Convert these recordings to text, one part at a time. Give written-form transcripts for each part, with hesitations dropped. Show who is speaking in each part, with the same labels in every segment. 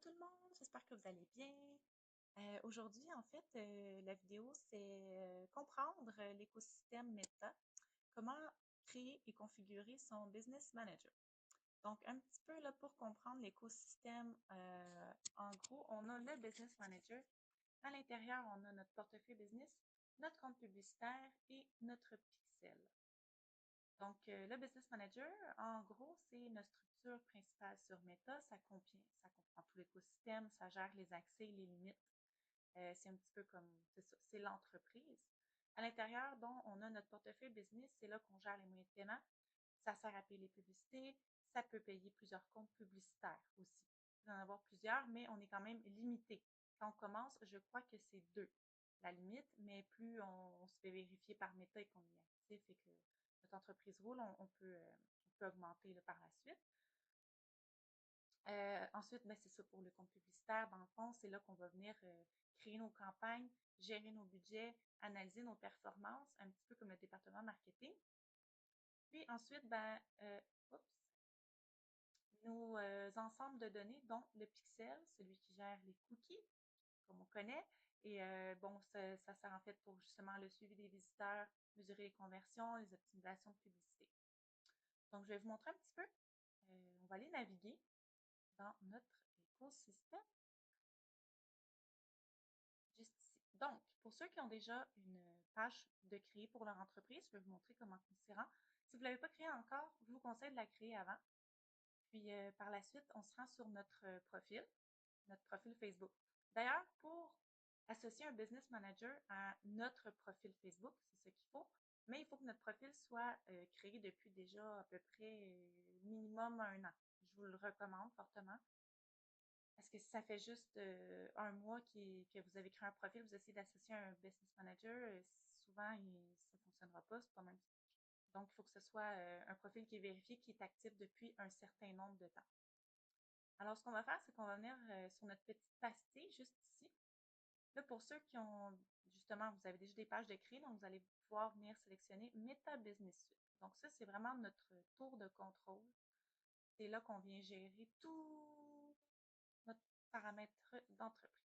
Speaker 1: tout le monde, j'espère que vous allez bien. Aujourd'hui, en fait, la vidéo, c'est comprendre l'écosystème Meta, comment créer et configurer son Business Manager. Donc, un petit peu là pour comprendre l'écosystème, en gros, on a le Business Manager. À l'intérieur, on a notre portefeuille business, notre compte publicitaire et notre pixel. Donc, le Business Manager, en gros, c'est notre structure principale sur Meta. Ça comprend tout l'écosystème, ça gère les accès et les limites. C'est un petit peu comme, c'est ça, c'est l'entreprise. À l'intérieur, donc, on a notre portefeuille business. C'est là qu'on gère les moyens de paiement. Ça sert à payer les publicités. Ça peut payer plusieurs comptes publicitaires aussi. Il peut en avoir plusieurs, mais on est quand même limité. Quand on commence, je crois que c'est 2 la limite, mais plus on se fait vérifier par Meta et qu'on est actif et que notre entreprise roule, on peut augmenter là, par la suite. Ensuite, ben, c'est ça pour le compte publicitaire. Dans le fond, c'est là qu'on va venir créer nos campagnes, gérer nos budgets, analyser nos performances, un petit peu comme le département marketing. Puis ensuite, ben, oups, nos ensembles de données, dont le pixel, celui qui gère les cookies, comme on connaît. Et bon, ça sert en fait pour justement le suivi des visiteurs, mesurer les conversions, les optimisations de publicité. Donc, je vais vous montrer un petit peu. On va aller naviguer dans notre écosystème juste ici. Donc, pour ceux qui ont déjà une page de créer pour leur entreprise, je vais vous montrer comment on s'y rend. Si vous ne l'avez pas créée encore, je vous conseille de la créer avant. Puis par la suite, on se rend sur notre profil Facebook. D'ailleurs, pour associer un business manager à notre profil Facebook, c'est ce qu'il faut, mais il faut que notre profil soit créé depuis déjà à peu près minimum 1 an. Je vous le recommande fortement. Parce que si ça fait juste 1 mois que vous avez créé un profil, vous essayez d'associer un business manager, souvent ça ne fonctionnera pas. C'est pas même. Donc, il faut que ce soit un profil qui est vérifié, qui est actif depuis un certain nombre de temps. Alors, ce qu'on va faire, c'est qu'on va venir sur notre petite pastille juste ici. Là, pour ceux qui ont, justement, vous avez déjà des pages de créer, donc vous allez pouvoir venir sélectionner Meta Business Suite. Donc, ça, c'est vraiment notre tour de contrôle. C'est là qu'on vient gérer tout notre paramètre d'entreprise.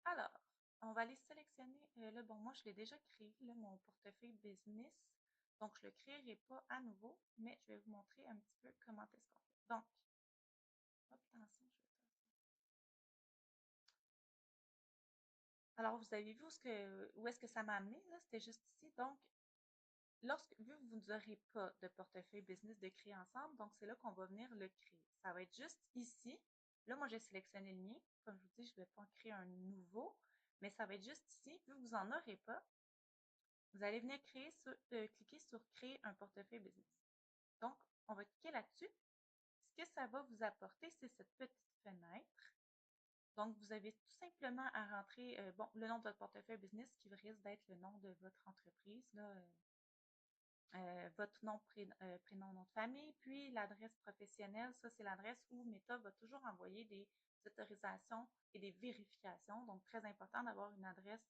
Speaker 1: Alors, on va aller sélectionner, là, bon, moi, je l'ai déjà créé, là, mon portefeuille business. Donc, je ne le créerai pas à nouveau, mais je vais vous montrer un petit peu comment est-ce qu'on fait. Donc, hop, attention, je vais faire ça. Alors, vous avez vu où est-ce que ça m'a amené, là? C'était juste ici. Donc, vu que vous n'aurez pas de portefeuille business de créer ensemble, donc c'est là qu'on va venir le créer. Ça va être juste ici. Là, moi, j'ai sélectionné le mien. Comme je vous dis, je ne vais pas en créer un nouveau, mais ça va être juste ici. Vu que vous n'en aurez pas, vous allez venir cliquer sur créer un portefeuille business. Donc, on va cliquer là-dessus. Ce que ça va vous apporter, c'est cette petite fenêtre. Donc, vous avez tout simplement à rentrer bon, le nom de votre portefeuille business qui risque d'être le nom de votre entreprise, là, votre nom, prénom, nom de famille, puis l'adresse professionnelle. Ça, c'est l'adresse où Meta va toujours envoyer des autorisations et des vérifications. Donc, très important d'avoir une adresse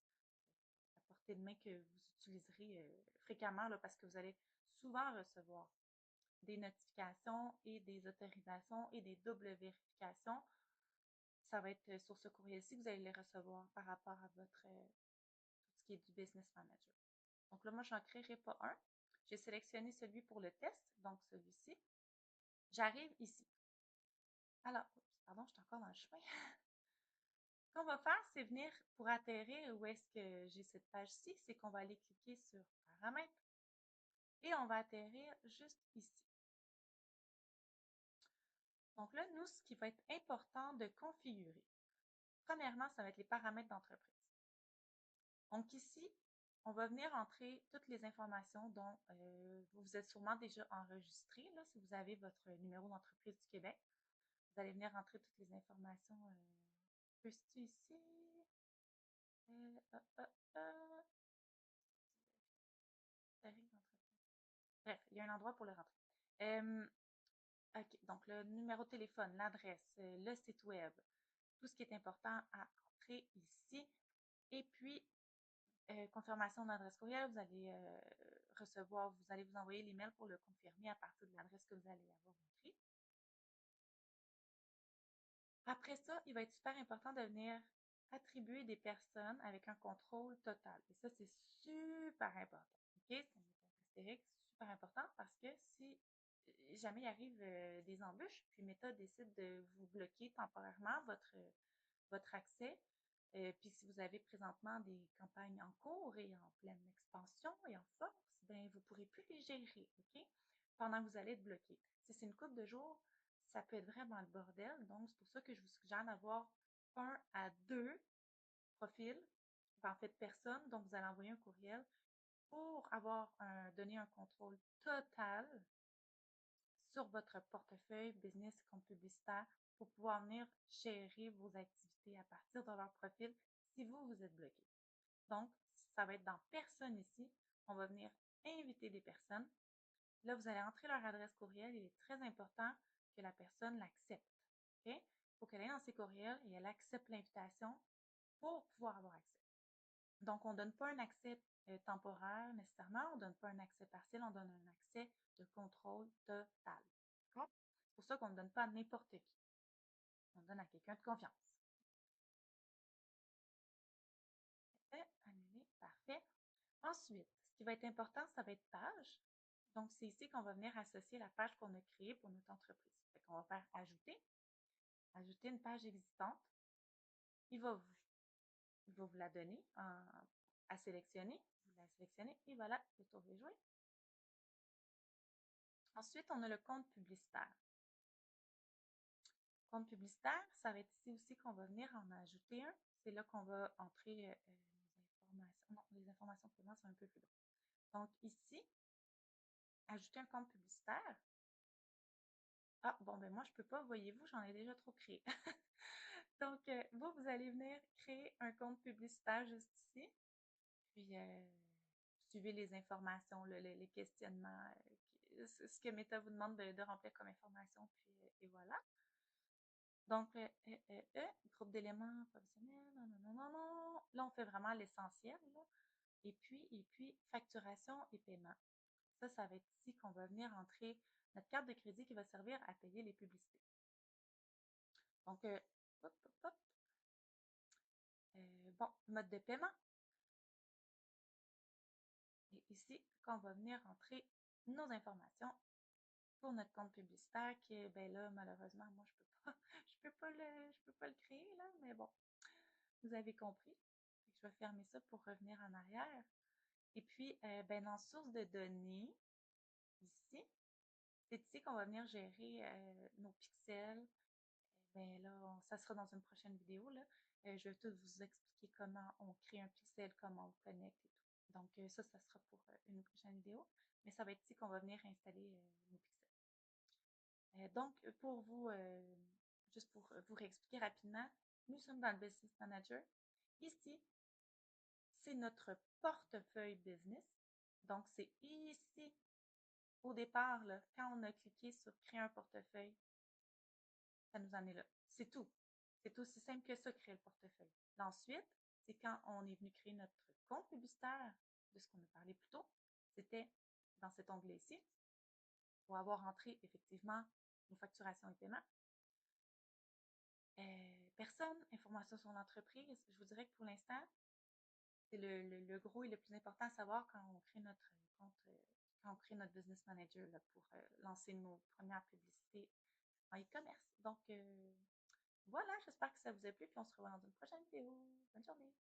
Speaker 1: à portée de main que vous utiliserez fréquemment là, parce que vous allez souvent recevoir des notifications et des autorisations et des doubles vérifications. Ça va être sur ce courriel-ci que vous allez les recevoir par rapport à votre tout ce qui est du Business Manager. Donc là, moi, je n'en créerai pas un. J'ai sélectionné celui pour le test, donc celui-ci. J'arrive ici. Alors, pardon, je suis encore dans le chemin. Ce qu'on va faire, c'est venir pour atterrir où est-ce que j'ai cette page-ci, c'est qu'on va aller cliquer sur Paramètres et on va atterrir juste ici. Donc là, nous, ce qui va être important de configurer, premièrement, ça va être les paramètres d'entreprise. Donc ici, on va venir entrer toutes les informations dont vous êtes sûrement déjà enregistré, là, si vous avez votre numéro d'entreprise du Québec. Vous allez venir entrer toutes les informations. Peux-tu ici? Euh, euh, euh, euh, Bref, il y a un endroit pour le rentrer. OK, donc le numéro de téléphone, l'adresse, le site web, tout ce qui est important à entrer ici. Et puis, confirmation d'adresse courriel, vous allez vous allez vous envoyer l'email pour le confirmer à partir de l'adresse que vous allez avoir montrée. Après ça, il va être super important de venir attribuer des personnes avec un contrôle total. Et ça, c'est super important. OK? C'est un astérisque super important parce que si jamais il arrive des embûches, puis Meta décide de vous bloquer temporairement votre accès, puis si vous avez présentement des campagnes en cours et en pleine expansion et en force, ben vous ne pourrez plus les gérer, OK? Pendant que vous allez être bloqué. Si c'est une couple de jours, ça peut être vraiment le bordel. Donc, c'est pour ça que je vous suggère d'avoir 1 à 2 profils, en fait, personnes dont vous allez envoyer un courriel pour donner un contrôle total sur votre portefeuille business compte publicitaire pour pouvoir venir gérer vos activités à partir de leur profil si vous êtes bloqué. Donc, ça va être dans personne ici. On va venir inviter des personnes. Là, vous allez entrer leur adresse courriel. Il est très important que la personne l'accepte. OK? Il faut qu'elle aille dans ses courriels et elle accepte l'invitation pour pouvoir avoir accès. Donc, on ne donne pas un accès temporaire nécessairement, on ne donne pas un accès partiel, on donne un accès de contrôle total. D'accord? C'est pour ça qu'on ne donne pas à n'importe qui. On donne à quelqu'un de confiance. Annulé, parfait. Ensuite, ce qui va être important, ça va être page. Donc, c'est ici qu'on va venir associer la page qu'on a créée pour notre entreprise. Fait qu'on va faire ajouter une page existante. Il va vous la donner à sélectionner. Vous la sélectionnez et voilà, le tour est joué. Ensuite, on a le compte publicitaire. Compte publicitaire, ça va être ici aussi qu'on va venir en ajouter un. C'est là qu'on va entrer les informations. Non, les informations pour moi, c'est un peu plus long. Donc ici, ajouter un compte publicitaire. Ah, bon, ben moi, je ne peux pas, voyez-vous, j'en ai déjà trop créé. Donc, vous allez venir créer un compte publicitaire juste ici. Puis, suivez les informations, les questionnements, ce que Meta vous demande de remplir comme information. Puis, et voilà. Donc, groupe d'éléments professionnels, non, non, non, non, non. Là, on fait vraiment l'essentiel. Et puis, facturation et paiement. Ça va être ici qu'on va venir entrer notre carte de crédit qui va servir à payer les publicités. Donc, hop, hop, hop. Bon, mode de paiement. Et ici, on va venir entrer nos informations pour notre compte publicitaire qui, ben là, malheureusement, moi, je peux pas le créer, là, mais bon, vous avez compris. Je vais fermer ça pour revenir en arrière. Et puis, ben, dans source de données, ici, c'est ici qu'on va venir gérer nos pixels. Ben là, ça sera dans une prochaine vidéo, là. Je vais tout vous expliquer comment on crée un pixel, comment on le connecte et tout. Donc, ça sera pour une prochaine vidéo. Mais ça va être ici qu'on va venir installer nos pixels. Donc, juste pour vous réexpliquer rapidement, nous sommes dans le Business Manager. Ici, c'est notre portefeuille business. Donc, c'est ici, au départ, là, quand on a cliqué sur créer un portefeuille, ça nous en est là. C'est tout. C'est aussi simple que ça, créer le portefeuille. Ensuite, c'est quand on est venu créer notre compte publicitaire, de ce qu'on a parlé plus tôt, c'était dans cet onglet-ci, pour avoir entré effectivement nos facturations et paiements. Personne, information sur l'entreprise. Je vous dirais que pour l'instant, c'est le gros et le plus important à savoir quand on crée notre compte, quand on crée notre business manager là, pour lancer nos premières publicités en e-commerce. Donc, voilà, j'espère que ça vous a plu, puis on se revoit dans une prochaine vidéo. Bonne journée!